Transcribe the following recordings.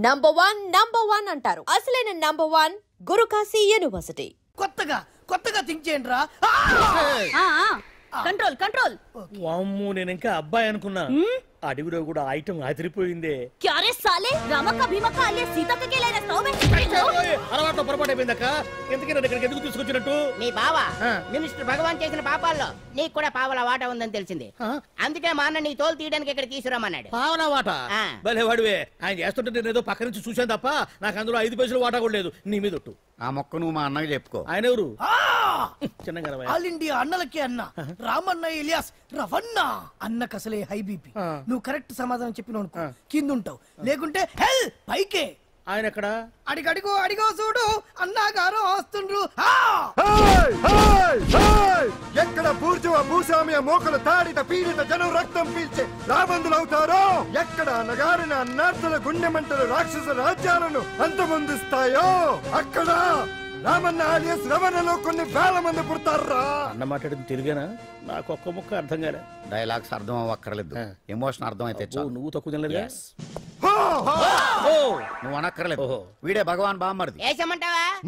Number one అంటారు. అసలైన number 1 Guru Kashi university. కొత్తగా థింక్ చేయండి రా. కంట్రోల్. వామ్మో, నేను ఇంకా అబ్బాయి అనుకున్నా. అడవిలో కూడా ఐటమ్ అదిరిపోయిందే. క్యారే సాలే రమక భీమక అలియా సీతక్క కేలైన స్టవ్ అలవాటు పొరపాటు అయిపోయిందక్క. ఎందుకైనా ఇక్కడికి ఎందుకు తీసుకొచ్చినట్టు? మీ బావ మినిస్టర్ భగవాన్ చేసిన పాపాల్లో నీకు కూడా పావలా వాటా ఉందని తెలిసింది. అందుకే మా అన్న నీ తోలు తీయడానికి ఇక్కడ తీసుకురామన్నాడు. పావలా వాటా? భలే వాడివే. ఆయన చేస్తుంటే నేను ఏదో పక్క నుంచి చూశాను తప్ప నాకు అందులో 5 పైసలు వాటా కూడా లేదు. నీ మీద ఒట్టు. ఆ మొక్క నువ్వు మా అన్నకి చెప్పుకో. ఆయన ఎవరు? చిన్నగా ఆల్ ఇండియా అన్నలకి అన్న రామన్న ఇలియాస్ రవన్న. అన్నకు అసలే హై బీపీ. నువ్వు కరెక్ట్ సమాధానం చెప్పిన కింద ఉంటావు, లేకుంటే హెల్ పైకే. ఆయన ఎక్కడ? అడిగో చూడు అన్నగారు వస్తుండ్రు. ఎక్కడ బూర్జువ భూస్వామ్య మోకలు తాడిత పీడిత జనం రక్తం పీల్చే రాబందులవుతారో, ఎక్కడ అన్నగారిన అన్నార్థుల గుండె మంటలు రాక్షస రాజ్యాలను అంతమొందిస్తాయో, అక్కడ రామన్న ఆలియస్ రమణలో కొన్ని వేల మంది పుడతారా. అన్న మాట్లాడింది తెలుగేనా? నాకు ఒక్క ముక్క అర్థం కాలే. డైలాగ్స్ అర్థం అవ్వక్కర్లేదు, ఎమోషన్ అర్థం అయితే చాలు. నువ్వు తక్కువ తినలేదు. నువ్వు అనక్కర్లేదు. వీడే భగవాన్ బామ్మర్ది.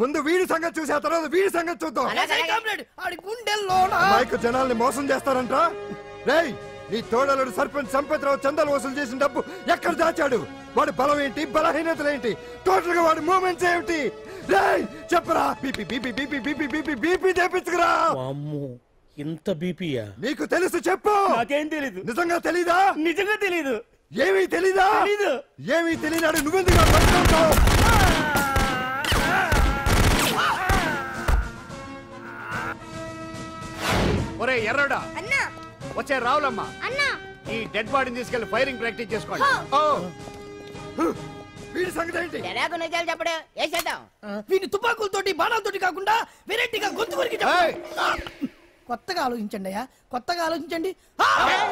ముందు వీడి సంగతి చూసి ఆ తర్వాత వీడి సంగతి చూద్దాం. జనాల్ని మోసం చేస్తారంట. రేయ్, నీ తోడలుడు సర్పంచ్ సంపత్రావు చందాలు వసూలు చేసిన డబ్బు ఎక్కడ దాచాడు? వాడి బలం ఏంటి, బలహీనతలు ఏంటి, టోటల్ గా వాడి మూమెంట్స్ ఏమిటి? రేయ్ చెప్పరా. BP BP BP BP BP BP చేపించుకురా. ఇంత బీపీయా? నీకు తెలుసు చెప్పు. నాకేం తెలీదు. నిజంగా తెలీదా? నిజంగా తెలీదు. ఏమీ తెలీదా? ఏమీ తెలియనాడు నువ్వెందుకు పట్టుకుంటావు? ఒరే ఎర్రడా, వచ్చే రావులమ్మ, ఈ డెడ్ బాడీని తీసుకెళ్లి ఫైరింగ్ ప్రాక్టీస్ చేసుకోండి. వీడి సంగతి ఏంటి? నిజాలు చెప్పడు వేసేద్దాం. వీని తుపాకులతోటి బాణాలతోటి కాకుండా వెరైటీగా గొంతు వరకు కొత్తగా ఆలోచించండి అయ్యా, కొత్తగా ఆలోచించండి.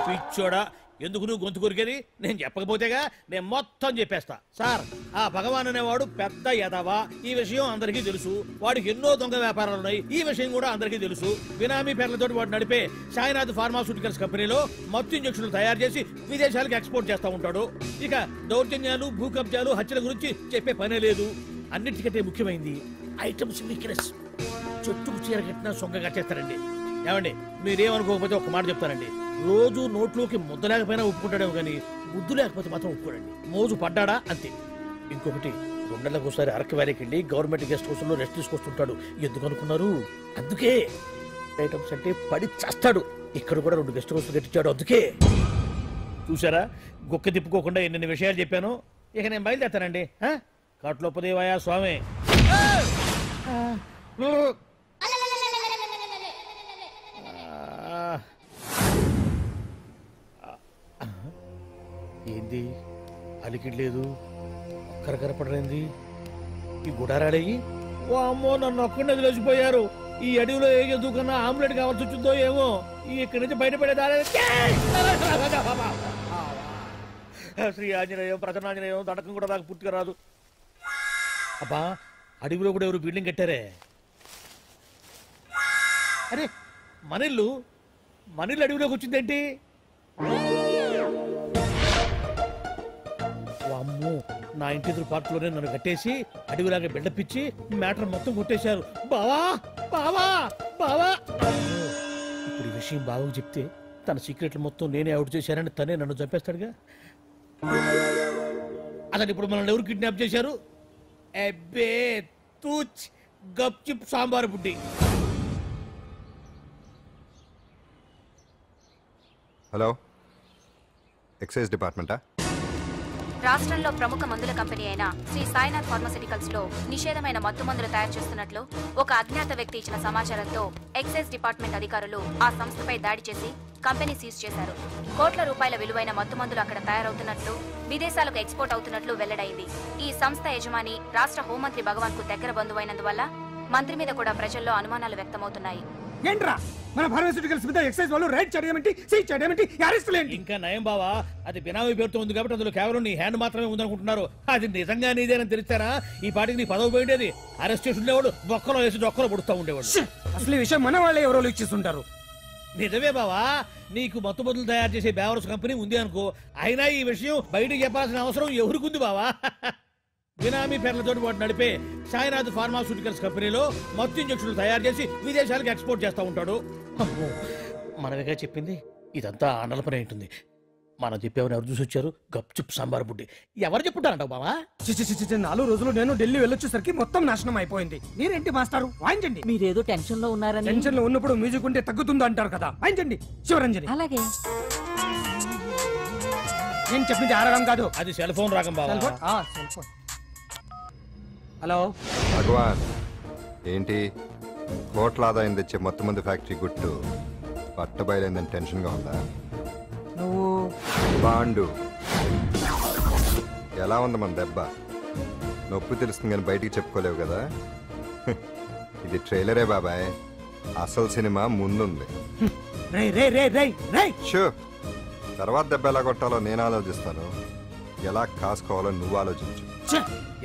పిచ్చోడా, ఎందుకు నువ్వు గొంతు కొరికేది? నేను చెప్పకపోతేగా నేను మొత్తం చెప్పేస్తా. సార్, ఆ భగవాన్ అనేవాడు పెద్ద యదవా. ఈ విషయం అందరికీ తెలుసు. వాడికి ఎన్నో దొంగ వ్యాపారాలు ఉన్నాయి. ఈ విషయం కూడా అందరికీ తెలుసు. బినామీ పేర్లతో వాడు నడిపే సాయినాథ్ ఫార్మాస్యూటికల్స్ కంపెనీలో మత్తు ఇంజక్షన్లు తయారు చేసి విదేశాలకు ఎక్స్పోర్ట్ చేస్తా ఉంటాడు. ఇక దౌర్జన్యాలు, భూ కబ్జాలు, హత్యల గురించి చెప్పే పనే లేదు. అన్నిటికంటే ముఖ్యమైంది ఐటమ్స్ వీక్నెస్. చెట్టుకు చీర కట్టినా సొంగ కట్టేస్తారండి. ఏమండి, మీరేమనుకోకపోతే ఒక మాట చెప్తానండి. రోజు నోట్లోకి ముద్ద లేకపోయినా ఒప్పుకుంటాడేమో కానీ ముద్దు లేకపోతే మాత్రం ఒప్పుకోడండి. మోజు పడ్డాడా అంతే. ఇంకొకటి, 2 నెలలకు ఒకసారి అరకు వ్యాలీకి వెళ్ళి గవర్నమెంట్ గెస్ట్ హౌస్ లో రెస్ట్ తీసుకొస్తుంటాడు. ఎందుకు అనుకున్నారు? అందుకే. ఐటమ్స్ అంటే పడి చేస్తాడు. ఇక్కడ కూడా 2 గెస్ట్ హౌస్ కట్టించాడు. అందుకే. చూసారా, గుక్క తిప్పుకోకుండా ఎన్ని విషయాలు చెప్పాను. ఇక నేను బయలుదేరుతానండి. కాట్లోపదేవాయా స్వామి. ఏంది అలికిడ్లేదు, కరకరపడరైంది. ఈ గుడారాడయ్యి అమ్మో నన్ను ఒక్కడిని వదిలేసిపోయారు. ఈ అడవిలో ఏ జంతువుకన్నా ఆమ్లెట్ కావాల్సి వచ్చిందో ఏమో. ఇక్కడి నుంచి బయటపడేదారే. శ్రీ ఆంజనేయం, ప్రసన్నాంజనేయం, దడకం కూడా నాకు పూర్తిగా రాదు. అబ్బా, అడవిలో కూడా ఎవరు బిల్డింగ్ కట్టారే. అరే, మనిల్లు అడవిలోకి వచ్చిందేంటి? అమ్మో, నా ఇంటి ఎదురు పార్కులోనే నన్ను కట్టేసి అడవిలాగా బిడ్డపిచ్చి మ్యాటర్ మొత్తం కొట్టేశారు. బావా బావా బావా. ఇప్పుడు ఈ విషయం బావకు చెప్తే తన సీక్రెట్లు మొత్తం నేనే అవుట్ చేశానని తనే నన్ను చంపేస్తాడుగా. అసలు ఇప్పుడు మనల్ని ఎవరు కిడ్నాప్ చేశారు? అబ్బే తూచ్ గప్ చిప్ సాంబార్ బుడ్డి. హలో, ఎక్సైజ్ డిపార్ట్మెంటా? రాష్ట్రంలో ప్రముఖ మందుల కంపెనీ అయిన శ్రీ సాయినాథ్ ఫార్మాస్యూటికల్స్ లో నిషేధమైన మత్తు మందులు తయారు చేస్తున్నట్లు ఒక అజ్ఞాత వ్యక్తి ఇచ్చిన సమాచారంతో ఎక్సైజ్ డిపార్ట్మెంట్ అధికారులు ఆ సంస్థపై దాడి చేసి కంపెనీ సీజ్ చేశారు. కోట్ల రూపాయల విలువైన మత్తు మందులు అక్కడ తయారవుతున్నట్లు, విదేశాలకు ఎక్స్పోర్ట్ అవుతున్నట్లు వెల్లడైంది. ఈ సంస్థ యజమాని రాష్ట్ర హోంమంత్రి భగవాన్ కు దగ్గర బంధువైనందువల్ల మంత్రి మీద కూడా ప్రజల్లో అనుమానాలు వ్యక్తమవుతున్నాయి. ఏంట్రా మన ఫార్మాస్యూటికల్స్ మీద ఎక్సైజ్ వాళ్ళు రైడ్ చేయడమేంటి, సీజ్ చేయడమేంటి, అరెస్టులు ఏంటి? ఇంకా నయం బావా, అది బినామీ పేరుతో ఉంది కాబట్టి అందులో కేవలం నీ హ్యాండ్ మాత్రమే ఉందనుకుంటున్నారు. అది నిజంగా నీదేనని తెలిస్తారా ఈ పాటికి నీ పదవి పోయిండేది. అరెస్ట్ చేసి ఉండేవాడు, బొక్కలో వేసి డొక్కలో పుడుతూ ఉండేవాడు. అసలు ఈ విషయం మన వాళ్ళే ఎవరో ఇచ్చేస్తుంటారు. నిజమే బావా, నీకు మత్తు మందులు తయారు చేసే బేవర్స్ కంపెనీ ఉంది అనుకో, అయినా ఈ విషయం బయటకు చెప్పాల్సిన అవసరం ఎవరికుంది బావా? బినామీ పేర్లతో వాడు నడిపే సాయినాథ్ ఫార్మాస్యూటికల్స్ కంపెనీలో మత్తు ఇంజక్షన్లు తయారు చేసి విదేశాలకు ఎక్స్పోర్ట్ చేస్తా ఉంటాడు. అమ్మో, మనమేగా చెప్పింది, ఇదంతా ఆనల పని ఉంటుంది. మనం చెప్పేవని ఎవరు చూసి వచ్చారు? గప్చుప్ సాంబార్ బుడ్డి. ఎవరు చెప్పుంటారంటావు బావా? 4 రోజులు నేను ఢిల్లీ వెళ్ళొచ్చేసరికి మొత్తం నాశనం అయిపోయింది. మీరేంటి మాస్టారు వాయించండి. మీరేదో టెన్షన్ లో ఉన్నారని. టెన్షన్ లో ఉన్నప్పుడు మ్యూజిక్ ఉంటే తగ్గుతుంది అంటారు కదా, వాయించండి శివరంజని. అలాగే. నేను చెప్పింది ఆ రాగం కాదు, అది సెల్ ఫోన్ రాగం బావా. Cell phone. హలో భగవాన్, ఏంటి కోట్ల ఆదాయం తెచ్చే మొత్తం మంది ఫ్యాక్టరీ గుట్టు పట్టబయలైందని టెన్షన్ గా ఉందా? నువ్వు బాండు ఎలా ఉంది మన దెబ్బ? నొప్పి తెలుస్తుంది కానీ బయటికి చెప్పుకోలేవు కదా. ఇది ట్రైలరే బాబాయ్, అసలు సినిమా ముందుంది. షో, తర్వాత దెబ్బ ఎలా కొట్టాలో నేను ఆలోచిస్తాను, ఎలా కాసుకోవాలో నువ్వు ఆలోచించు.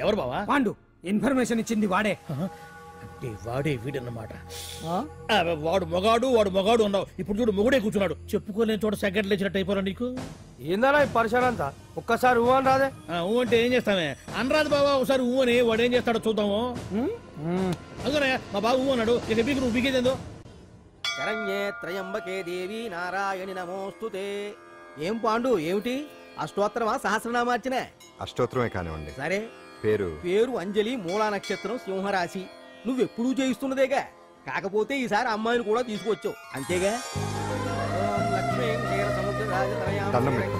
ఎవరు బావా? పాండు ఇన్ఫర్మేషన్ ఇచ్చింది వాడే. వాడే వీడన్నమాట. వాడు మొగాడు అన్నావు, ఇప్పుడు చూడు మొగుడే కూర్చున్నాడు. చెప్పుకోలేని చోట సెకండ్ లేచినట్టు అయిపోరా నీకు. ఏందన్నా ఈ పరిశాన్ అంతా? ఒక్కసారి ఊ అని రాదే. ఊ అంటే ఏం చేస్తామే? అనరాదు బాబా, ఒకసారి ఊ అని. వాడు ఏం చేస్తాడో చూద్దాము. అందుకనే మా బాబు ఊ అన్నాడు, ఇక బీకి నువ్వు బీకేదేందో. శరణ్యే త్రయంబకే దేవి నారాయణి నమోస్తుతే. ఏం పాండు, ఏమిటి అష్టోత్తరమా సహస్రనామార్చనే? అష్టోత్తరమే కానివ్వండి. సరే, పేరు అంజలి, మూలా నక్షత్రం, సింహరాశి. నువ్వెప్పుడూ చేయిస్తున్నదేగా, కాకపోతే ఈసారి అమ్మాయిని కూడా తీసుకొచ్చావు అంతేగా. దండం పెట్టు.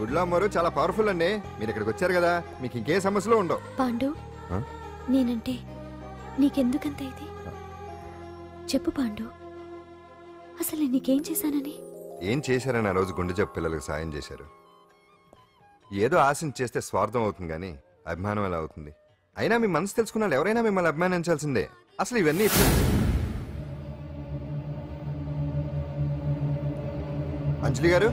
గుడ్లా మరో చాలా పవర్ఫుల్ అండి. మీరు ఇక్కడికి వచ్చారు కదా, మీకు ఇంకే సమస్యలు ఉండవు. పాండు, నేనంటే నీకెందుకంత ఇది చెప్పు పాండు. అసలు నీకేం చేశానని? ఏం చేశారని ఆ రోజు గుండె జబ్బు పిల్లలకు సాయం చేశారు. ఏదో ఆశించి చేస్తే స్వార్థం అవుతుంది కానీ అభిమానం ఎలా అవుతుంది? అయినా మీ మనసు తెలుసుకున్న వాళ్ళు ఎవరైనా మిమ్మల్ని అభిమానించాల్సిందే. అసలు ఇవన్నీ అంజలి గారు,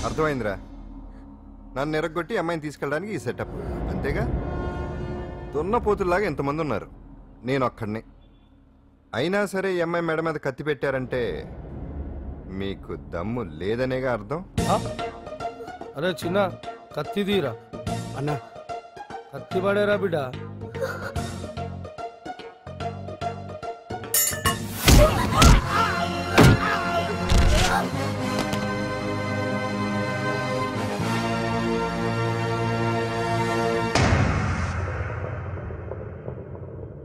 అర్థమైందిరా? నన్ను ఎరగొట్టి అమ్మాయిని తీసుకెళ్ళడానికి ఈ సెటప్ అంతేగా? దున్నపోతుల్లాగా ఎంతమంది ఉన్నారు, నేను ఒక్కడిని. అయినా సరే ఈ అమ్మాయి మెడ మీద కత్తి పెట్టారంటే మీకు దమ్ము లేదనేగా అర్థం. అరే చిన్న కత్తి తీరా అన్న, కత్తి పడేరా బిడ్డ.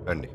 రండి.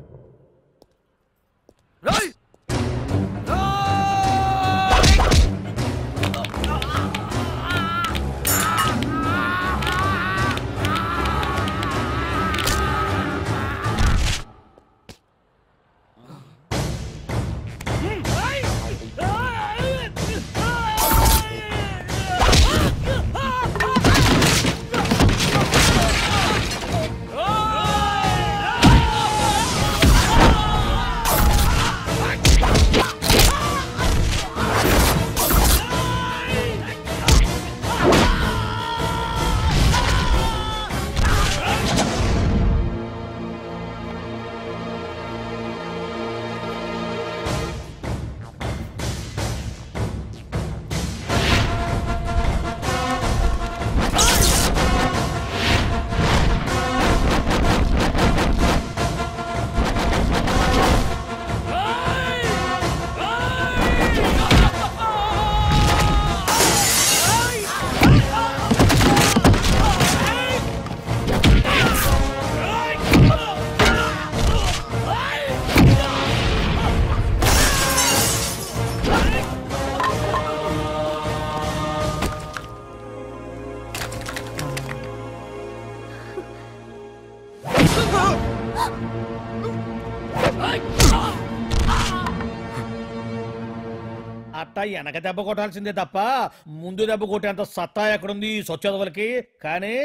అట్ట వెనక దెబ్బ కొట్టాల్సిందే తప్ప ముందు దెబ్బ కొట్టేంత సత్తా ఎక్కడుంది సొచ్చదవలకి. కానీ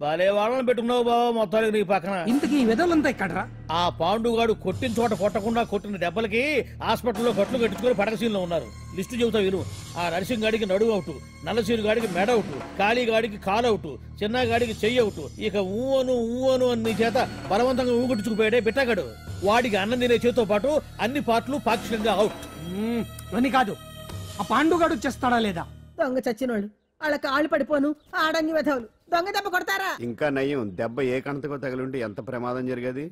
భలే వాళ్ళని పెట్టుకున్నావు బాబు మొత్తానికి నీ పక్కన. ఇంతకీ ఈ విధవులంతా ఇక్కడరా? ఆ పాండుగాడు కొట్టిన చోట కొట్టకుండా కొట్టిన దెబ్బలకి హాస్పిటల్లో కట్లు కట్టించుకుని పడకసీన్లో ఉన్నారు. లిస్టు చెబుతా విను. ఆ నరసింగ్ గాడికి నడువు అవుట్, నల్లసీరు గాడికి మెడ అవుట్, కాళీ గాడికి కాల్ అవుట్, చిన్న గాడికి చెయ్యి అవుట్. ఇక ఊవను అని నీ చేత బలవంతంగా ఊగొట్టుకుపోయాడే బిట్టగాడు. వాడికి అన్నం తినే చేతితో పాటు అన్ని పార్ట్లు పాక్షికంగా అవుట్. అని కాదు, ఆ పాండుగాడు వచ్చేస్తాడా లేదా? దొంగ చచ్చినోళ్ళు వాళ్ళ కాళ్ళు పడిపోను ఆడంగి వెధవులు దొంగ దెబ్బ కొడతారా? ఇంకా నయ్యం, దెబ్బ ఏ కణతకో తగిలింటే ఎంత ప్రమాదం జరిగేది.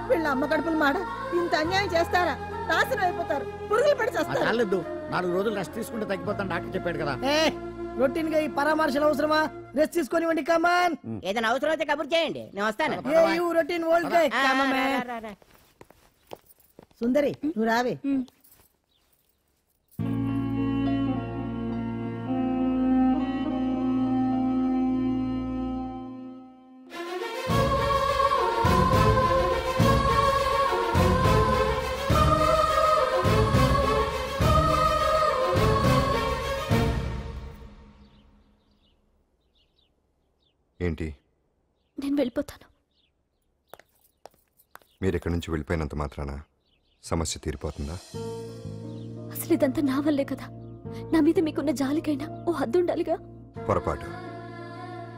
వీళ్ళ అమ్మ కడుపులు మాడ ఇంత అన్యాయం చేస్తారా? నాశనం అయిపోతారు, పురుగులు పడి చేస్తారు. 4 రోజులు రెస్ట్ తీసుకుంటే తగ్గిపోతాను డాక్టర్ చెప్పాడు కదా. రొటీన్ గా ఈ పరామర్శలు అవసరమా? రెస్ట్ తీసుకొని కమాన్. ఏదైనా అవసరం అయితే కబుర్ చేయండి, నేను వస్తాను. Routine old guy. సుందరి నువ్వు రావే. ఏంటి? నేను వెళ్ళిపోతాను. మీరు ఇక్కడి నుంచి వెళ్ళిపోయినంత మాత్రాన సమస్య తీరిపోతుందా? అసలు ఇదంతా నా వల్లే కదా. నా మీద మీకున్న జాలికైనా ఓ హద్దు ఉండాలిగా. పొరపాటు.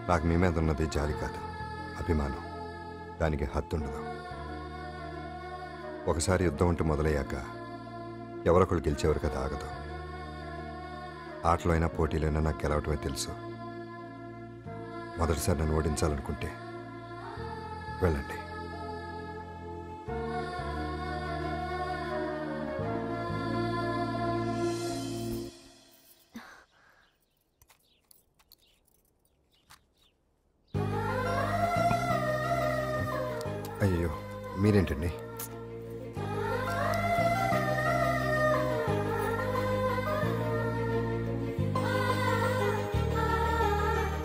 నాకు మీ మీద ఉన్నది జాలి కాదు, అభిమానం. దానికి హద్దు ఉండదు. ఒకసారి యుద్ధం అంటూ మొదలయ్యాక ఎవరొకరు గెలిచేవారు కదా ఆగదు. ఆటలో అయినా పోటీలైనా నాకు గెలవటమే తెలుసు. మొదటిసారి నన్ను ఓడించాలనుకుంటే వెళ్ళండి. అయ్యో మీరేంటండి?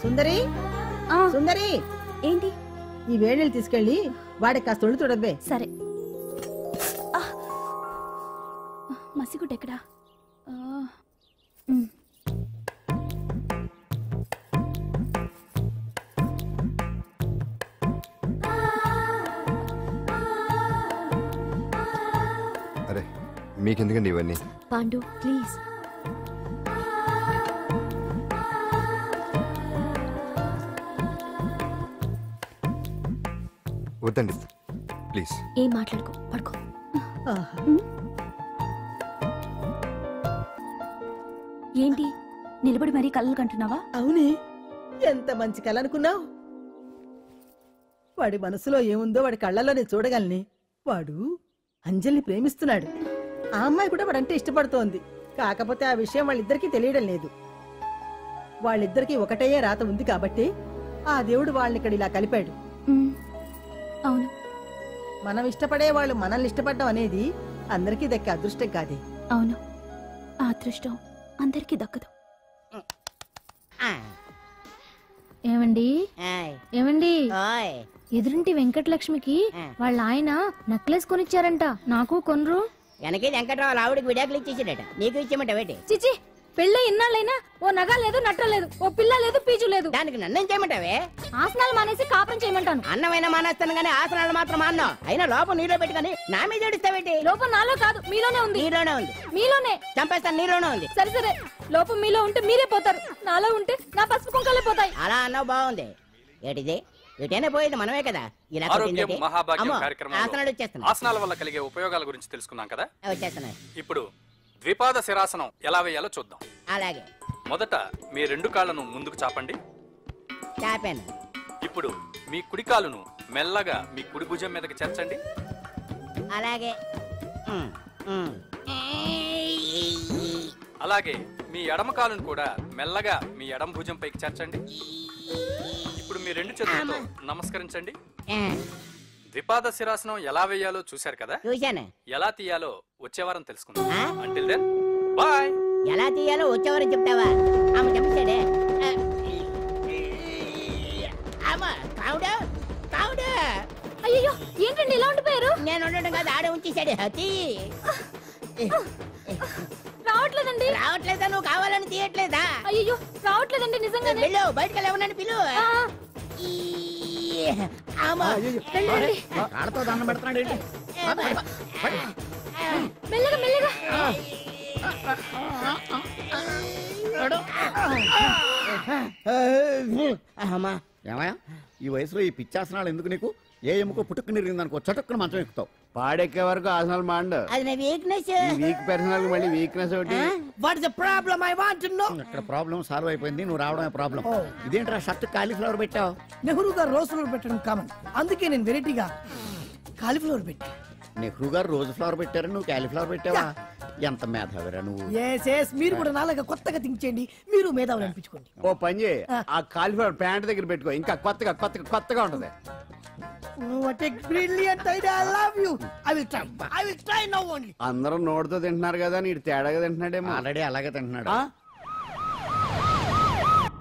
సుందరి సుందరి, ఏంటి? ఈ వేణీళ్ళు తీసుకెళ్ళి వాడికి కాస్త ఒళ్ళు చూడబ్బే. సరే. మసిగుడ్డ ఎక్కడా? అరే మీకెందుకండి ఇవన్నీ? పాండు ప్లీజ్. వద్దండి ప్లీజ్. ఏం మాట్లాడుకో, పడుకో. ఏంటి నిలబడి మరీ కళ్ళు కంటున్నావా? అవునే, ఎంత మంచి కళ అనుకున్నావు. వాడి మనసులో ఏముందో వాడి కళ్ళల్లో నేను చూడగలని. వాడు అంజలిని ప్రేమిస్తున్నాడు. ఆ అమ్మాయి కూడా వాడంటే ఇష్టపడుతోంది. కాకపోతే ఆ విషయం వాళ్ళిద్దరికీ తెలియడం లేదు. వాళ్ళిద్దరికీ ఒకటయ్యే రాత ఉంది కాబట్టి ఆ దేవుడు వాళ్ళని ఇక్కడ ఇలా కలిపాడు. అవును, మనం ఇష్టపడే వాళ్ళు మనల్ని ఇష్టపడడం అనేది అందరికీ దక్కే అదృష్టం కాదే. అవును, ఆ అదృష్టం అందరికీ దక్కదు. ఏమండి ఏమండి, ఓయ్ ఎదురింటి వెంకటలక్ష్మికి వాళ్ళ ఆయన నెక్లెస్ కొనిచ్చారంట, నాకు కొనరు. వెనకే వెంకట్రావు ఆవిడకి విడాకులు ఇచ్చేసాడట, నీకు ఇచ్చేమంట వేటి? చిచి, పెళ్ళి ఇన్నాళ్ళైనా ఓ నగ లేదు, నట్ట లేదు, ఓ పిల్ల లేదు, పీచు లేదు. దానికి నన్నేం చేయమంటావే? ఆసనాలు మానేసి కాపురం చేయమంటాను. అన్నమైనా మానేస్తాను గానీ ఆసనాలు మాత్రం మాన్నా. అయినా లోపం నీలో పెట్టుకుని నా మీద ఏడుస్తావేటి? లోపం నాలో కాదు, మీలోనే ఉంది. నీలోనే ఉంది. మీలోనే చంపేస్తాను, నీలోనే ఉంది. సరే సరే, లోపం మీలో ఉంటే మీరే పోతారు, నాలో ఉంటే నా పసుపు కుంకలే పోతాయి. అలా అన్నావు, బాగుంది. ఏటిది? ఎటైనా పోయేది మనమే కదా. ఇలా ఆరోగ్యం మహాభాగ్యం ఆసనాలు కార్యక్రమంలో వచ్చేస్తున్నాయి. ఆసనాల వల్ల కలిగే ఉపయోగాల గురించి తెలుసుకున్నాం కదా. వచ్చేస్తున్నాయి. ఇప్పుడు ద్విపాద శిరాసనం ఎలా వేయాలో చూద్దాం. అలాగే. మొదట మీ 2 కాళ్ళను ముందుకు చాపండి. చాపాను. ఇప్పుడు మీ కుడి కాలును మెల్లగా మీ కుడి భుజం మీదకి చేర్చండి. అలాగే. అలాగే మీ ఎడమ కాలును కూడా మెల్లగా మీ ఎడమ భుజం పైకి చేర్చండి. ఇప్పుడు మీ 2 చేతులతో నమస్కరించండి. ద్విపాద శిరాసనం ఎలా వేయాలో చూశారు కదా. చూశాను. ఎలా తీయాలో వచ్చే వారం తెలుసుకుందాం. Until then bye. ఎలా తీయాలో వచ్చేవారు చెప్తావా? ఆమె చెప్పాడే. అయ్యో, ఏంటండి ఇలా ఉండిపోయారు? నేను ఉండడం కాదు, ఆడే ఉంచేసాడు. రావట్లేదు రావట్లేదండి. రావట్లేదా? నువ్వు కావాలని తీయట్లేదా? అయ్యో రావట్లేదండి నిజంగానే. వెళ్ళు, బయటకు వెళ్ళవనని పిలు. ఆడతో దండం పెడుతున్నాడు ఏంటి? మెల్లగా మెల్లగా. ఏమయ్యా ఈ వయసులో ఈ పిచ్చాసనాలు ఎందుకు నీకు? ఏ ఎముకో పుట్టుకుని నిరిగిందనుకో చటుక్కున మంచం ఎక్కుతావు. పాడెక్కే వరకు ఆసనాలు మాండు. అది నా వీక్నెస్. వీక్ పర్సనల్ మళ్ళీ వీక్నెస్ ఒకటి. What is the problem? I want to know. ఇక్కడ ప్రాబ్లం సాల్వ్ అయిపోయింది, నువ్వు రావడమే ప్రాబ్లం. ఇదేంట్రా షర్ట్ కాలీఫ్లవర్ పెట్టావు? నెహ్రూ గారు రోజ్ ఫ్లవర్ పెట్టడం కామన్, అందుకే నేను వెరైటీగా కాలీఫ్లవర్ పెట్టా. నెహ్రూ గారు రోజు ఫ్లవర్ పెట్టారు, నువ్వు కాలీఫ్లవర్ పెట్టావా? ఎంత మేధావిరా నువ్వు. మీరు కూడా నాలాగా కొత్తగా థింక్ చేయండి, మీరు మేధావులు అనిపించుకోండి. ఓ పని చేయి, ఆ కాలీఫ్లవర్ ప్యాంట్ దగ్గర పెట్టుకో, ఇంకా కొత్తగా ఉంటది. What a brilliant idea. I love you. I will try now only. అందరూ నోటితో తింటున్నారు కదా, నీడు తేడాగా తింటున్నాడేమో. ఆల్రెడీ అలాగే తింటున్నాడు.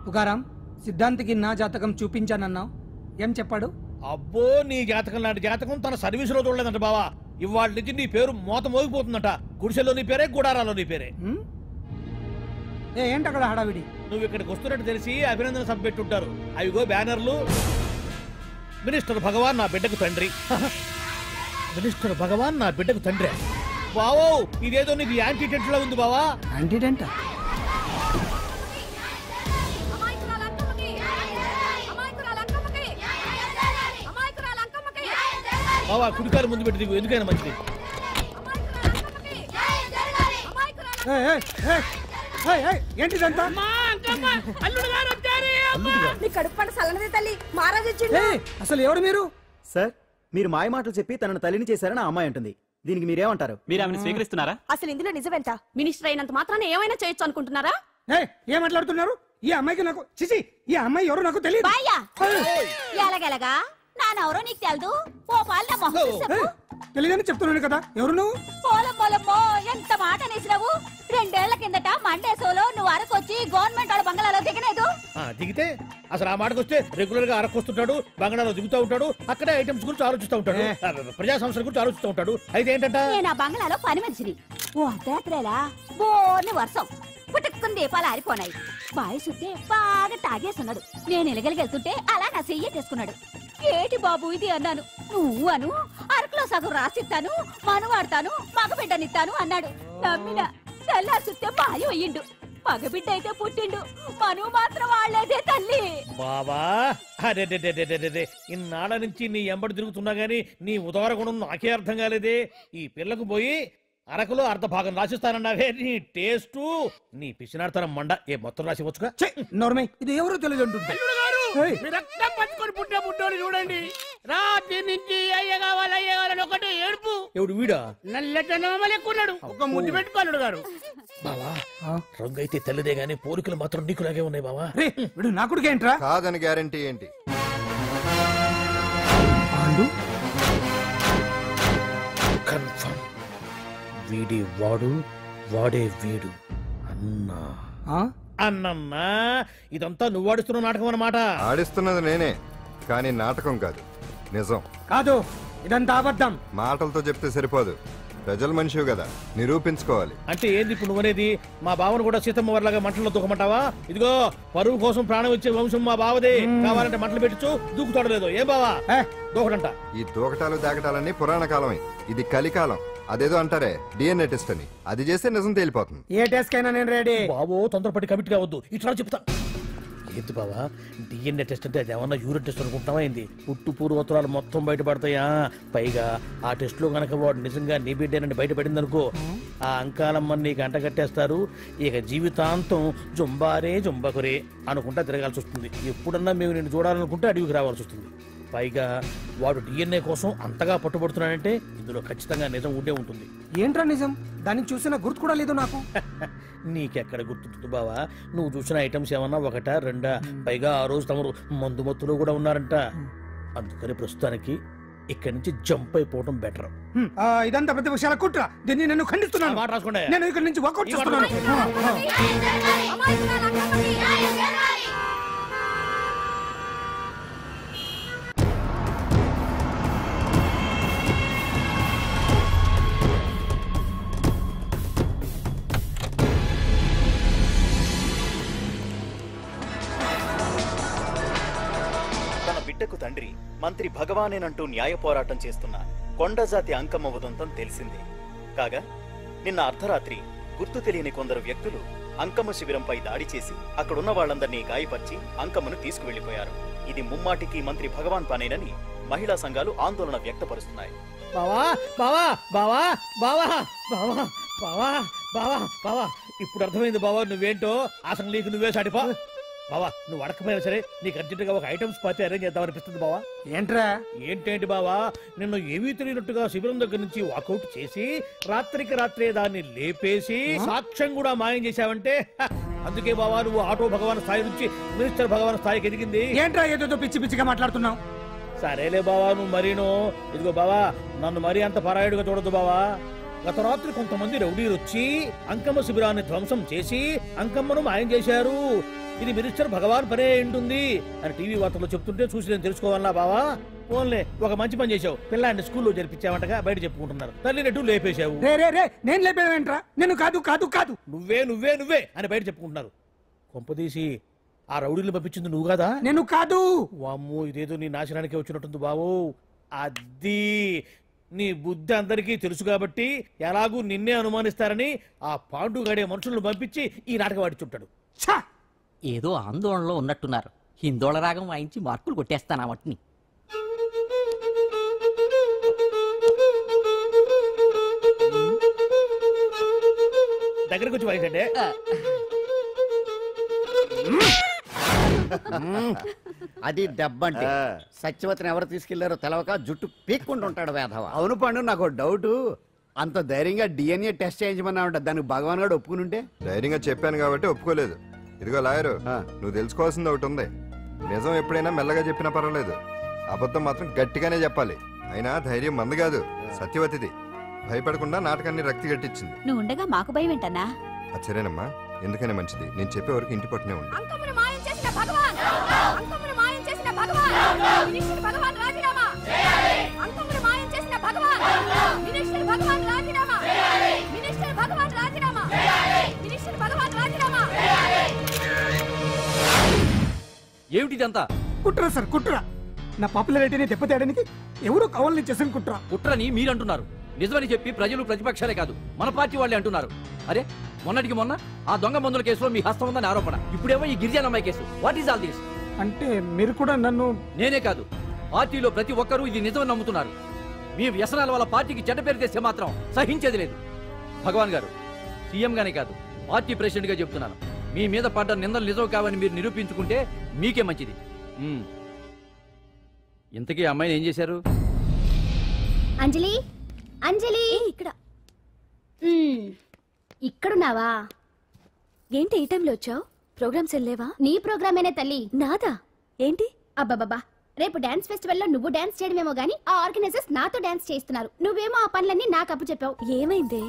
పుకారాం, సిద్ధాంతికి నా జాతకం చూపించానన్నావు, ఏం చెప్పాడు? అబ్బో, నీ జాతకం లాంటి జాతకం తన సర్వీస్ లో చూడలేదంట బావా. ఇవాళ నుంచి నీ పేరు మోత మోగిపోతుందట. గుడిసెలో నీ పేరే, గుడారాలో నీ పేరే. ఏంటి అక్కడ హడావిడి? నువ్వు ఇక్కడికి వస్తున్నట్టు తెలిసి అభినందన సభ పెట్టుంటారు. అవిగో బ్యానర్లు. మినిస్టర్ భగవాన్ నా బిడ్డకు తండ్రి. మినిస్టర్ భగవాన్ నా బిడ్డకు తండ్రి. బావో, ఇదేదో నీకు యాంటీటెంట్ లా ఉంది బావా. యాంటీటెంట్? బావా, కుడికారు ముందు పెట్టి దిగు, ఎందుకైనా మంచిది. ఏంటిదంతా? అసలు ఎవరు మీరు? సార్, మీరు మాయ మాటలు చెప్పి తనను తల్లిని చేశారని ఆ అమ్మాయి అంటుంది. దీనికి మీరేమంటారు? మీరు ఆమెను స్వీకరిస్తున్నారా? అసలు ఇందులో నిజమేంట? మినిస్టర్ అయినంత మాత్రాన ఏమైనా చేయొచ్చు అనుకుంటున్నారా? ఏం మాట్లాడుతున్నారు? ఈ అమ్మాయికి నాకు చిచి, ఈ అమ్మాయి ఎవరు నాకు తెలియదు. ఎలాగెలగా నానెవరో నీకు తెలదు. ఓ పాల తెలియదని చెప్తున్నాను కదా, ఎవరు నువ్వు? పోలమ్మో, ఎంత మాట అనేసినావు. 2 ఏళ్ల కిందట మండే సోలో నువ్వు అరకొచ్చి గవర్నమెంట్ వాళ్ళ బంగ్లాలో దిగలేదు. దిగితే అసలు ఆ మాటకు వస్తే రెగ్యులర్ గా అరకొస్తుంటాడు, బంగాళాలో దిగుతూ ఉంటాడు, అక్కడే ఐటమ్స్ గురించి ఆలోచిస్తూ ఉంటాడు, ప్రజా సంస్థల గురించి ఆలోచిస్తూ ఉంటాడు. అయితే ఏంటంట, నేను ఆ బంగ్లాలో పని మనిషిని. ఓ అర్ధరాత్రేలా బోర్ని వర్షం పుట్టుకుని దీపాలు ఆరిపోనాయి. బాయ్ సుట్టే బాగా తాగేస్తున్నాడు. నేను ఎలగలిగెళ్తుంటే అలా నా చెయ్యేసుకున్నాడు. ఏటి బాబు ఇది అన్నాను. నువ్వు అను, అరకులో సగం రాసిస్తాను, మనువాడతాను, మగబిడ్డనిస్తాను అన్నాడు. నమ్మిన తెల్లారి సుట్టే బాయ్ అయ్యిండు. మగబిడ్డ అయితే పుట్టిండు, మనువు మాత్రం వాళ్లేదే తల్లి. బాబా, అరే ఇన్నాళ్ళ నుంచి నీ ఎంబడి తిరుగుతున్నా గానీ నీ ఉదార గుణం నాకే అర్థం కాలేదే. ఈ పిల్లకు పోయి అరకులో అర్ధ భాగం రాసిస్తానన్నావే, నీ టేస్టు నీ పిచ్చినాడతనం మండ. ఏ మొత్తం రాసివచ్చుగా. నోర్మై, ఇది ఎవరో తెలియదు అంటుంటే రక్తం పట్టుకొని పుట్టే పుట్టోడు చూడండి. రాత్రి నుంచి అయ్య కావాలని ఒకటే ఏడుపు. ఎవడు వీడా? నల్లెట్టనమ్మలు ఎక్కున్నాడు. ఒక ముద్దు పెట్టుకోలేడు గారు. బావా, రంగు అయితే తెల్లదే గానీ పోలికలు మాత్రం నీకులాగే ఉన్నాయి బావా. వీడు నా కొడుకు ఏంట్రా? కాదని గ్యారంటీ ఏంటి? కన్ఫర్మ్, వీడి వాడు, వాడే వీడు. అన్నా అన్నమ్మా, ఇదంతా నువ్వు ఆడిస్తున్న నాటకం అన్నమాట. ఆడిస్తున్నది నేనే, కానీ నాటకం కాదు, నిజం కాదు. ఇదంతా అబద్ధం. మాటలతో చెప్తే సరిపోదు, ప్రజల మనిషివి కదా, నిరూపించుకోవాలి. అంటే ఏంది ఇప్పుడు నువ్వనేది? మా బావను కూడా సీతమ్మ వారిలాగా మంటల్లో దూకమంటావా? ఇదిగో, పరువు కోసం ప్రాణం ఇచ్చే వంశం మా బావదే. కావాలంటే మంటలు పెట్టచ్చు, దూకుతాడు లేదు. ఏ బావా దూకడంట. ఈ దూకటాలు దాకటాలన్నీ పురాణ కాలమే, ఇది కలికాలం. అదేదో అంటారే డిఎన్ఏ టెస్ట్ అని, అది చేస్తే నిజం తేలిపోతుంది. ఏ టెస్ట్ కైనా నేను రెడీ. బావో, తొందరపడి కమిట్ కావద్దు, ఇట్లా చెప్తా. ఏంటి బావా, డిఎన్ఏ టెస్ట్ అంటే అది ఏమన్నా యూరిన్ టెస్ట్ అనుకుంటావా ఏంది? పుట్టు పూర్వోత్తరాలు మొత్తం బయటపడతాయా? పైగా ఆ టెస్ట్ లో గనక వాడు నిజంగా నీ బిడ్డేనని బయటపడింది అనుకో, ఆ అంకాలమ్మని నీకు అంట కట్టేస్తారు. ఇక జీవితాంతం జుంబారే జుంబకురే అనుకుంటా తిరగాల్సి వస్తుంది. ఎప్పుడన్నా మేము నిన్ను చూడాలనుకుంటే అడవికి రావాల్సి వస్తుంది. పైగా వాడు డిఎన్ఏ కోసం అంతగా పట్టుబడుతున్నాడంటే ఇందులో ఖచ్చితంగా నిజం ఉండే ఉంటుంది. ఏంట్రా నిజం? దాన్ని చూసిన గుర్తు కూడా లేదు నాకు. నీకెక్కడ గుర్తుంటుంది బావా? నువ్వు చూసిన ఐటమ్స్ ఏమన్నా ఒకటా రెండా? పైగా ఆ రోజు తమరు మందు మత్తులో కూడా ఉన్నారంట. అందుకని ప్రస్తుతానికి ఇక్కడి నుంచి జంప్ అయిపోవడం బెటర్. ఇదంతా ప్రతిపక్షాల కుట్ర. దీన్ని నేను ఖండిస్తున్నాను. మాట రాసుకోండి. నేను ఇక్కడి నుంచి వాకౌట్ చేస్తున్నాను. బిడ్డకు తండ్రి మంత్రి భగవానేనంటూ న్యాయ పోరాటం చేస్తున్న కొండజాతి అంకమ్మ ఉదంతం తెలిసిందే. కాగా నిన్న అర్ధరాత్రి గుర్తు తెలియని కొందరు వ్యక్తులు అంకమ్మ శిబిరంపై దాడి చేసి అక్కడున్న వాళ్లందరినీ గాయపరిచి అంకమ్మను తీసుకువెళ్లిపోయారు. ఇది ముమ్మాటికి మంత్రి భగవాన్ పనేనని మహిళా సంఘాలు ఆందోళన వ్యక్తపరుస్తున్నాయి. బావా బావా బావా బావా బావా బావా బావా బావా ఇప్పుడు అర్థమైంది బావా నువ్వేంటో. అసలు నీకు నువ్వే సాటిపో బావా. నువ్వు అడకపోయినా సరే నీకు అర్జెంటుగా ఒక ఐటమ్స్ పార్టీ అరేంజ్ చేద్దాం అనిపిస్తుంది బావా. ఏంట్రా? ఏంటేంటి బావా, నిన్ను ఏమీ తెలియనట్టుగా శిబిరం దగ్గర నుంచి వాకౌట్ చేసి రాత్రికి రాత్రే దాన్ని లేపేసి సాక్ష్యం కూడా మాయం చేశావంటే అందుకే బావా నువ్వు ఆటో భగవాన్ స్థాయి నుంచి మినిస్టర్ భగవాన్ స్థాయికి ఎదిగింది. ఏంట్రా ఏదో పిచ్చి పిచ్చిగా మాట్లాడుతున్నావు? సరేలే బావా నువ్వు మరీను. ఇదిగో బావా నన్ను మరీ అంత పరాయుడుగా చూడద్దు బావా. గత రాత్రి కొంతమంది రౌడీలు వచ్చి అంకమ్మ శిబిరాన్ని ధ్వంసం చేసి అంకమ్మను మాయం చేశారు. ఇది మినిస్టర్ భగవాన్ పనే ఉంటుంది అని టీవీ వార్తల్లో చెప్తుంటే చూసి నేను తెలుసుకోవాలా బావా. ఓన్లే ఒక మంచి పని చేశావు, పిల్లాన్ని స్కూల్లో జరిపించావంటగా బయట చెప్పుకుంటున్నారు. తల్లినట్టు లేపేశావు. నేను లేపేవేంట్రా? నేను కాదు కాదు కాదు నువ్వే నువ్వే నువ్వే అని బయట చెప్పుకుంటున్నారు. కొంపదీసి ఆ రౌడీలు పంపించింది నువ్వు కాదా? నేను కాదు. వామ్మో ఇదేదో నీ నాశనానికి వచ్చినట్టుంది బావు. అది నీ బుద్ధి అందరికీ తెలుసు కాబట్టి ఎలాగూ నిన్నే అనుమానిస్తారని ఆ పాండుగాడే మనుషులను పంపించి ఈ నాటకం ఆడిచుంటాడు. ఏదో ఆందోళనలో ఉన్నట్టున్నారు. హిందోళ రాగం వాయించి మార్కులు కొట్టేస్తాను వాటిని. దగ్గరకు వచ్చి వాయించండి. అది దెబ్బంటే. సత్యవతిని ఎవరు తీసుకెళ్లారో తెలవక జుట్టు పీక్కుంటుంటాడు వేధవ. అవును పండు, నాకు డౌట్. అంత ధైర్యంగా డిఎన్ఏ టెస్ట్ చేయించమన్నా ఉంటా, దానికి భగవాన్ గారు ఒప్పుకుని ఉంటే. ధైర్యంగా చెప్పాను కాబట్టి ఒప్పుకోలేదు. ఇదిగో లాయరు, నువ్వు తెలుసుకోవాల్సింది ఒకటి ఉంది. నిజం ఎప్పుడైనా మెల్లగా చెప్పినా పర్వాలేదు, అబద్ధం మాత్రం గట్టిగానే చెప్పాలి. అయినా ధైర్యం మంది కాదు, సత్యవతిది. భయపడకుండా నాటకాన్ని రక్తి గట్టించింది. నువ్వు ఉండగా మాకు భయం ఏంటన్నా? సరేనమ్మా, ఎందుకనే మంచిది. నేను చెప్పే వరకు ఇంటి పట్టునే ఉంది. అంకమ్మను మాయం చేసిన భగవాన్! అంకమ్మను మాయం చేసిన భగవాన్! మినిస్టర్ భగవాన్ రాజీనామా! అంకమ్మను మాయం చేసిన భగవాన్! మినిస్టర్ భగవాన్ రాజీనామా! మినిస్టర్ భగవాన్ రాజీనామా! మినిస్టర్ భగవాన్ రాజీనామా! ఏమిటిదంతా? కుట్ర సార్, కుట్ర. నా పాపులారిటీని దెబ్బతేయడానికి ఎవరో కావాలని చేసిన కుట్ర. కుట్రని మీరంటున్నారు. నిజమని చెప్పి ప్రజలు ప్రతిపక్షాలే కాదు మన పార్టీ వాళ్ళే అంటున్నారు. అరే మొన్నటికి మొన్న ఆ దొంగ మందుల కేసులో మీ హస్తం ఉందని ఆరోపణ. ఇప్పుడేమో ఈ గిరిజన అమ్మాయి case. What is all this? అంటే మీరు కూడా నన్ను... నేనే కాదు, పార్టీలో ప్రతి ఒక్కరూ ఇది నిజమని నమ్ముతున్నారు. మీ వ్యసనాల వల్ల పార్టీకి చెడ్డ పేరు తెస్తే మాత్రం సహించేది లేదు. భగవాన్ గారు, సీఎం గానే కాదు పార్టీ ప్రెసిడెంట్ గా చెప్తున్నాను, మీ మీద పడ్డ నిందలు నిజం కావని మీరు నిరూపించుకుంటే మీకే మంచిది. ఇంతకీ అమ్మాయిని ఏం చేశారు? అంజలి, అంజలి ఇక్కడ ఇక్కడున్నావా? ఏంటి ఈ టైంలో వచ్చావు? ప్రోగ్రామ్స్ వెళ్ళేవా? నీ ప్రోగ్రామేనే తల్లి. నాదా? ఏంటి? అబ్బాబాబా, రేపు డాన్స్ ఫెస్టివల్ లో నువ్వు డాన్స్ చేయడమేమో గానీ ఆ ఆర్గనైజర్స్ నాతో డాన్స్ చేస్తున్నారు. నువ్వేమో ఆ పనులన్నీ నాకు అప్పు చెప్పావు. ఏమైంది?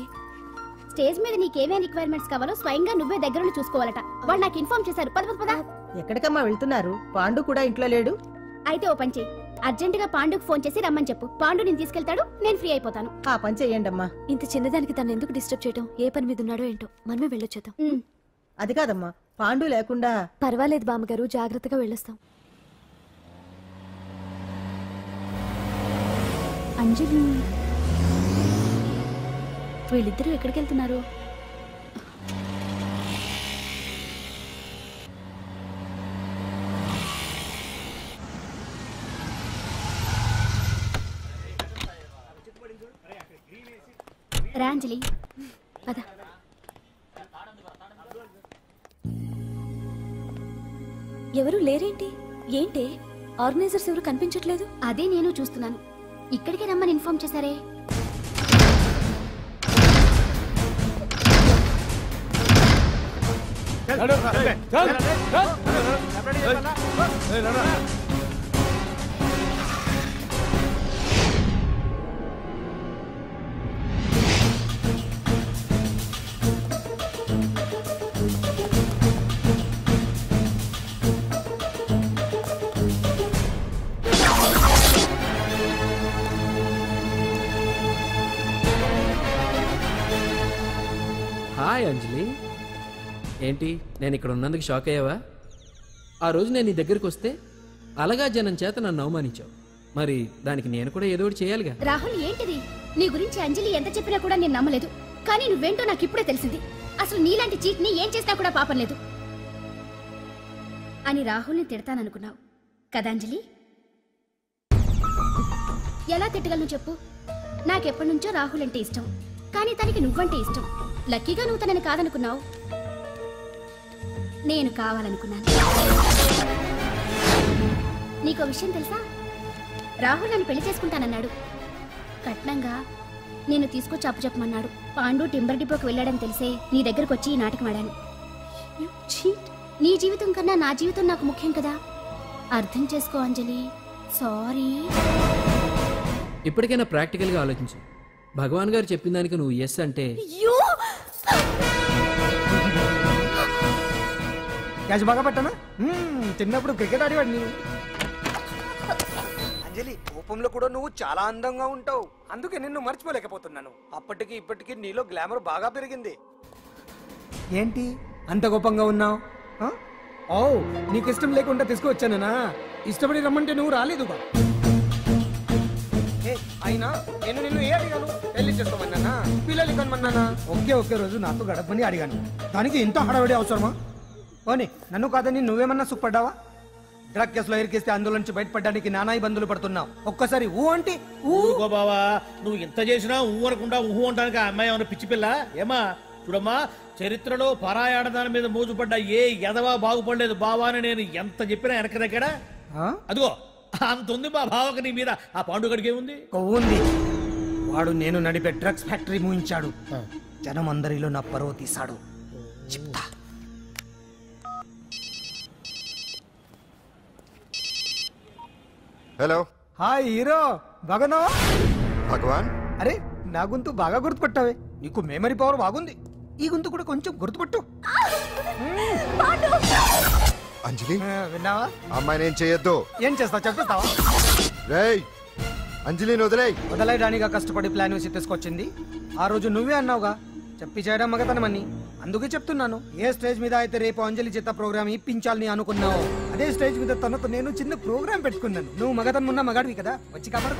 స్టేజ్ మీద నీకేమేం రిక్వైర్మెంట్స్ కావాలో స్వయంగా నువ్వే దగ్గరుండి చూసుకోవాలట. వాళ్ళు నాకు ఇన్ఫార్మ్ చేశారు. పద పద. ఎక్కడికమ్మా వెళ్తున్నారు? పాండు కూడా ఇంట్లో లేడు. అయితే ఓ పని చెయ్యి, అర్జెంట్ గా పాండుకు ఫోన్ చేసి రమ్మని చెప్పు. పాండు నేను తీసుకెళ్తాడు, నేను ఫ్రీ అయిపోతాను. ఆ పని చెయ్యండమ్మా. ఇంత చిన్నదానికి తను ఎందుకు డిస్టర్బ్ చేయటం? ఏ పని మీద ఉన్నాడో ఏంటో, మనమే వెళ్ళొచ్చేద్దాం. అది కాదమ్మా, పాండు లేకుండా... పర్వాలేదు బామ్మగారు, జాగ్రత్తగా వెళ్ళొస్తాం. అంజలి, వీళ్ళిద్దరూ ఎక్కడికి వెళ్తున్నారు? రాంజలి పద. ఎవరు లేరేంటి? ఏంటి ఆర్గనైజర్స్ ఎవరు కనిపించట్లేదు? అదే నేను చూస్తున్నాను. ఇక్కడికే రమ్మని ఇన్ఫార్మ్ చేశారే. హాయ్ అంజలి, ఏంటి నేను ఇక్కడ ఉన్నందుకు షాక్ అయ్యావా? ఆ రోజు నేను నీ దగ్గరికి వస్తే అలగా జనం చేత నన్ను అవమానించావు. మరి దానికి నేను కూడా ఏదో ఒకటి చేయాలిగా. రాహుల్ ఏంటిది? నీ గురించి అంజలి ఎంత చెప్పినా కూడా నేను నమ్మలేదు. కానీ నువ్వేంటో నాకు ఇప్పుడే తెలిసింది. అసలు నీలాంటి చీట్ని ఏం చేసినా కూడా పాపం లేదు అని రాహుల్ని తిడతాననుకున్నావు కదా అంజలి? ఎలా తిట్టగలను చెప్పు? నాకెప్పటి నుంచో రాహుల్ అంటే ఇష్టం, కానీ తనకి నువ్వంటే ఇష్టం. లక్కీగా నువ్వు తనని కాదనుకున్నావు, నేను కావాలనుకున్నాను. నీకో విషయం తెలుసా? రాహుల్ నన్ను పెళ్లి చేసుకుంటానన్నాడు. కట్నంగా నేను తీసుకొచ్చి అప్పు చెప్పమన్నాడు. పాండు టింబర్ డిపోకి వెళ్ళాడని తెలిసే నీ దగ్గరకు వచ్చి ఈ నాటకం ఆడాను. నీ జీవితం కన్నా నా జీవితం నాకు ముఖ్యం కదా, అర్థం చేసుకో అంజలి. సారీ. ఇప్పటికైనా ప్రాక్టికల్గా ఆలోచించు. భగవాన్ గారు చెప్పిన దానికి నువ్వు ఎస్ అంటే క్యాచ్ బాగా పట్టానా? చిన్నప్పుడు క్రికెట్ ఆడేవాడిని. అంజలి, కోపంలో కూడా నువ్వు చాలా అందంగా ఉంటావు. అందుకే నిన్ను మర్చిపోలేకపోతున్నాను. అప్పటికి ఇప్పటికి నీలో గ్లామర్ బాగా పెరిగింది. ఏంటి అంత కోపంగా ఉన్నావు? ఓ, నీకు ఇష్టం లేకుండా తీసుకువచ్చానా? ఇష్టపడి రమ్మంటే నువ్వు రాలేదుగా. అయినా నేను నిన్ను ఏ అడిగాను? పెళ్లి చేసుకోమన్నానా, పిల్లలు కనమన్నానా? ఒకే రోజు నాతో గడపని అడిగాను. దానికి ఇంత హడావిడి అవసరమా? ఓని నన్ను కాదని నువ్వేమన్నా సుఖపడ్డావా? డ్రగ్ కేసులో ఇరికిస్తే అందులో నుంచి బయటపడడానికి నానా ఇబ్బందులు పడుతున్నావు. ఒక్కసారి ఊ అంటే ఊరుకో బావా. నువ్వు ఇంత చేసినా ఊ అనకుండా ఊహు అంటానికి ఆ అమ్మాయి ఏమన్నా పిచ్చి పిల్ల ఏమా? చూడమ్మా, చరిత్రలో పరాయాడదాని మీద మోజుపడ్డ ఏ ఎదవా బాగుపడలేదు బావా అని నేను ఎంత చెప్పినా వెనక దగ్గర. అదిగో అంత ఉంది మా బావకి నీ మీద. ఆ పాండుగడికి ఏముంది? కొవ్వుంది. వాడు నేను నడిపే డ్రగ్స్ ఫ్యాక్టరీ మూయించాడు. జనం అందరిలో నా పరువు తీశాడు. చెప్తా. హలో. హాయ్ హీరో, బాగున్నావా? భగవాన్. అరే, నా గొంతు బాగా గుర్తుపట్టావే. నీకు మెమరీ పవర్ బాగుంది. ఈ గొంతు కూడా కొంచెం గుర్తుపట్టు. అంజలి, విన్నావా? అమ్మాయిని ఏం చేయొద్దు. ఏం చేస్తావు చెప్పేస్తావా? రేయ్, అంజలిని వదలయడానిగా కష్టపడి ప్లాన్ వేసి తీసుకొచ్చింది. ఆ రోజు నువ్వే అన్నావుగా చెప్పి చేయడం మగతనమని. అందుకే చెప్తున్నాను. ఏ స్టేజ్ మీద అయితే రేపు అంజలి చేత ప్రోగ్రామ్ ఇప్పించాలని అనుకున్నావు, అదే స్టేజ్ మీద తనతో నేను చిన్న ప్రోగ్రామ్ పెట్టుకున్నాను. నువ్వు మగతనం ఉన్న మగాడివి కదా, వచ్చి కాపాడు.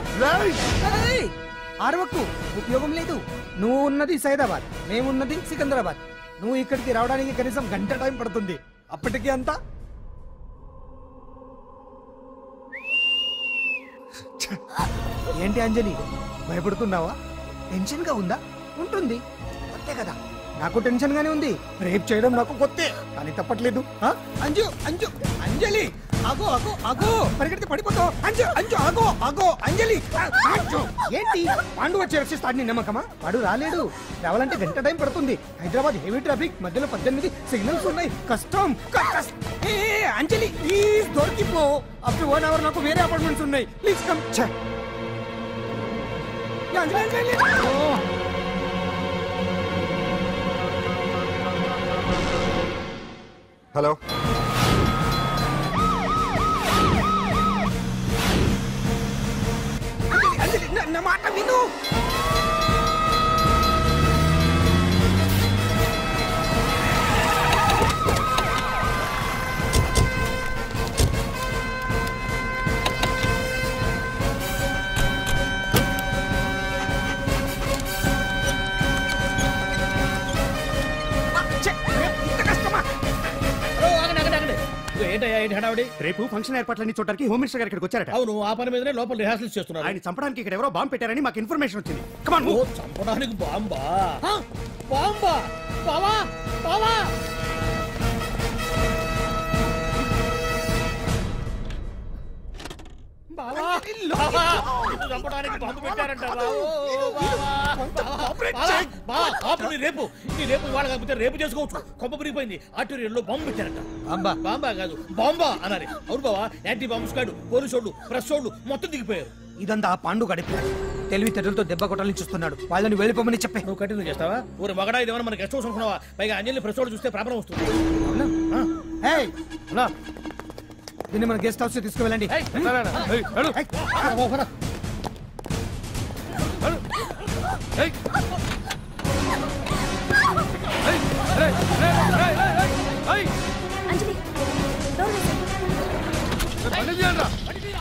ఆరవకు, ఉపయోగం లేదు. నువ్వు ఉన్నది సైదాబాద్, మేమున్నది సికింద్రాబాద్. నువ్వు ఇక్కడికి రావడానికి కనీసం గంట టైం పడుతుంది. అప్పటికి అంతా ఏంటి అంజలి, భయపడుతున్నావా? టెన్షన్ గా ఉందా? ఉంటుంది, కొత్తే కదా. నాకు టెన్షన్ గానే ఉంది. రేప్ చేయడం నాకు కొత్తే, కానీ తప్పట్లేదు. అంజు అంజు అంజలి, ఆగో ఆగో ఆగో, పరిగెడితే పడిపోతావు. అంజు అంజు ఆగో ఆగో అంజలి. ఏంటి పాండు వచ్చి రక్షిస్తాడు నీ నమ్మకమా? వాడు రాలేడు. రావాలంటే గంట టైం పడుతుంది. హైదరాబాద్ హెవీ ట్రాఫిక్, మధ్యలో 18 సిగ్నల్స్ ఉన్నాయి. కష్టం. అంజలి ప్లీజ్ దొరికిపో. అప్పుడు 1 అవర్ నాకు వేరే అపార్ట్మెంట్స్ ఉన్నాయి. Please come. హలో. నా మాట విను. రేపు ఫంక్షన్ ఏర్పాట్లన్నీ చూడడానికి హోమ్ మినిస్టర్ గారు ఇక్కడికి వచ్చారట. అవును, ఆ పని మీదనే లోపల రిహార్సల్స్ చేస్తున్నారు. ఆయన చంపడానికి ఇక్కడ ఎవరో బాంబు పెట్టారని మాకు ఇన్ఫర్మేషన్ వచ్చింది. చంపడానికి బాంబా? బాంబా? బావా బావా, చంపడానికి బాంబు పెట్టారంట. రేపు ఇవాళ కాకపోతే రేపు చేసుకోవచ్చు. కొంప పెరిగిపోయింది. ఆర్టీరియల్లో బాంబు పెట్టారంట. బాంబా కాదు, బాంబా అన్నారు. అవును బావా, యాంటీ బాంబు స్క్వాడ్, పోలీసు వాళ్ళు, ప్రెస్ వాళ్ళు మొత్తం దిగిపోయారు. ఇదంతా ఆ పాండు గడిపి తెలివితేటలతో దెబ్బ కొట్టాలని చూస్తున్నాడు. వాళ్ళని వెళ్ళిపోమని చెప్పే. నువ్వు కంటిన్యూ చేస్తావా? ఊరి మగడా ఇదేమన్నా మన గెస్ట్ హౌస్ అనుకున్నావా? పైగా అంజలి ప్రెస్ వాళ్ళు చూస్తే ప్రాబ్లం వస్తుంది. దీన్ని మన గెస్ట్ హౌస్ తీసుకువెళ్ళండి. అంజలి, తీరా, బండి తీరా.